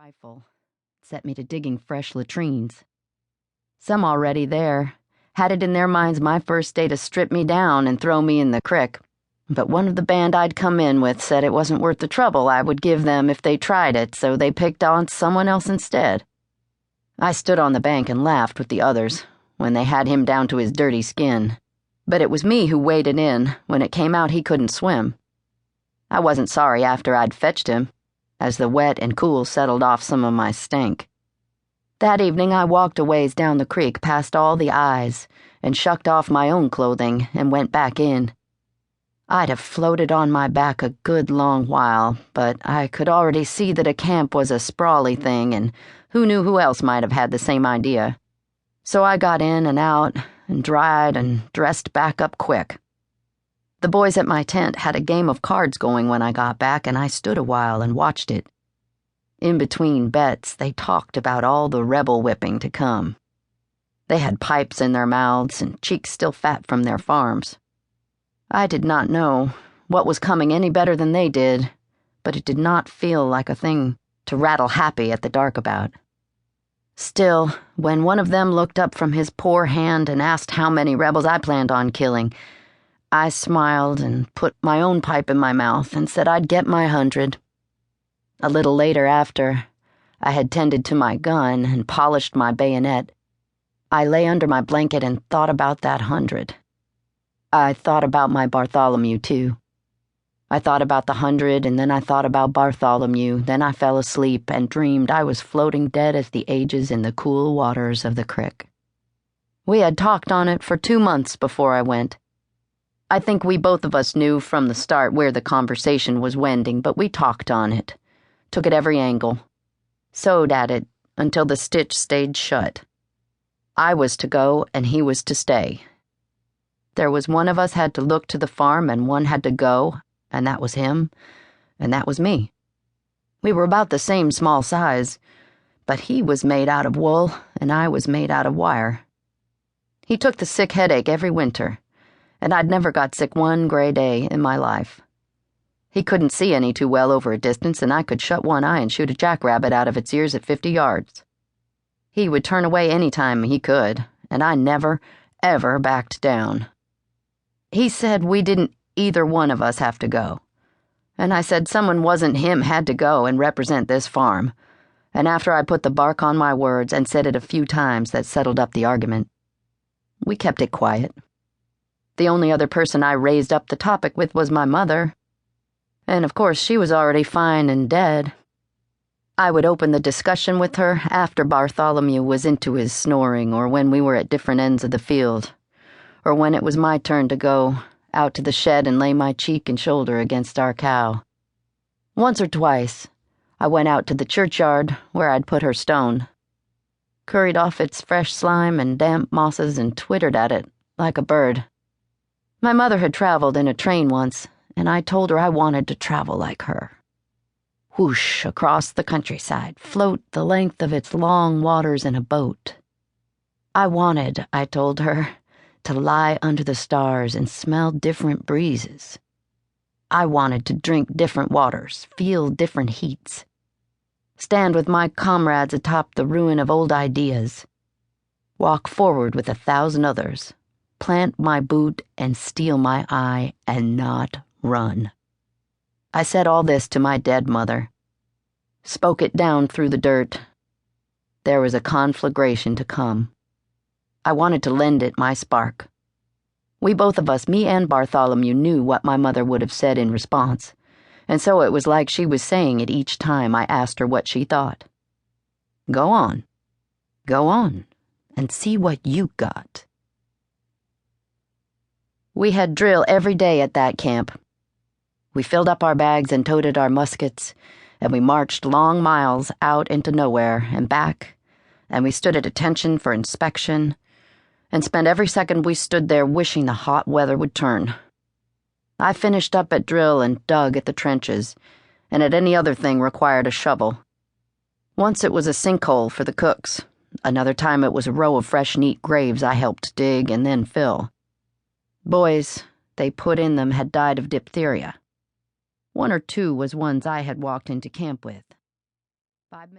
rifle set me to digging fresh latrines. Some already there had it in their minds my first day to strip me down and throw me in the crick, but one of the band I'd come in with said it wasn't worth the trouble I would give them if they tried it, so they picked on someone else instead. I stood on the bank and laughed with the others when they had him down to his dirty skin, but it was me who waded in when it came out he couldn't swim. I wasn't sorry after I'd fetched him, as the wet and cool settled off some of my stink. That evening I walked a ways down the creek past all the eyes and shucked off my own clothing and went back in. I'd have floated on my back a good long while, but I could already see that a camp was a sprawly thing, and who knew who else might have had the same idea. So I got in and out and dried and dressed back up quick. The boys at my tent had a game of cards going when I got back, and I stood a while and watched it. In between bets, they talked about all the rebel whipping to come. They had pipes in their mouths and cheeks still fat from their farms. I did not know what was coming any better than they did, but it did not feel like a thing to rattle happy at the dark about. Still, when one of them looked up from his poor hand and asked how many rebels I planned on killing, I smiled and put my own pipe in my mouth and said I'd get my 100. A little later, after I had tended to my gun and polished my bayonet, I lay under my blanket and thought about that 100. I thought about my Bartholomew, too. I thought about the 100, and then I thought about Bartholomew. Then I fell asleep and dreamed I was floating dead as the ages in the cool waters of the crick. We had talked on it for 2 months before I went. I think we both of us knew from the start where the conversation was wending, but we talked on it, took it every angle, sewed at it until the stitch stayed shut. I was to go and he was to stay. There was one of us had to look to the farm and one had to go, and that was him, and that was me. We were about the same small size, but he was made out of wool and I was made out of wire. He took the sick headache every winter, and I'd never got sick one gray day in my life. He couldn't see any too well over a distance, and I could shut one eye and shoot a jackrabbit out of its ears at 50 yards. He would turn away any time he could, and I never, ever backed down. He said we didn't either one of us have to go, and I said someone wasn't him had to go and represent this farm, and after I put the bark on my words and said it a few times, that settled up the argument. We kept it quiet. The only other person I raised up the topic with was my mother, and of course she was already fine and dead. I would open the discussion with her after Bartholomew was into his snoring, or when we were at different ends of the field, or when it was my turn to go out to the shed and lay my cheek and shoulder against our cow. Once or twice, I went out to the churchyard where I'd put her stone, curried off its fresh slime and damp mosses and twittered at it like a bird. My mother had traveled in a train once, and I told her I wanted to travel like her. Whoosh across the countryside, float the length of its long waters in a boat. I wanted, I told her, to lie under the stars and smell different breezes. I wanted to drink different waters, feel different heats, stand with my comrades atop the ruin of old ideas, walk forward with 1,000 others, plant my boot and steal my eye and not run. I said all this to my dead mother, spoke it down through the dirt. There was a conflagration to come. I wanted to lend it my spark. We both of us, me and Bartholomew, knew what my mother would have said in response, and so it was like she was saying it each time I asked her what she thought. Go on, and see what you got. We had drill every day at that camp. We filled up our bags and toted our muskets, and we marched long miles out into nowhere and back, and we stood at attention for inspection, and spent every second we stood there wishing the hot weather would turn. I finished up at drill and dug at the trenches, and at any other thing required a shovel. Once it was a sinkhole for the cooks. Another time it was a row of fresh, neat graves I helped dig and then fill. Boys they put in them had died of diphtheria. 1 or 2 was ones I had walked into camp with. 5 minutes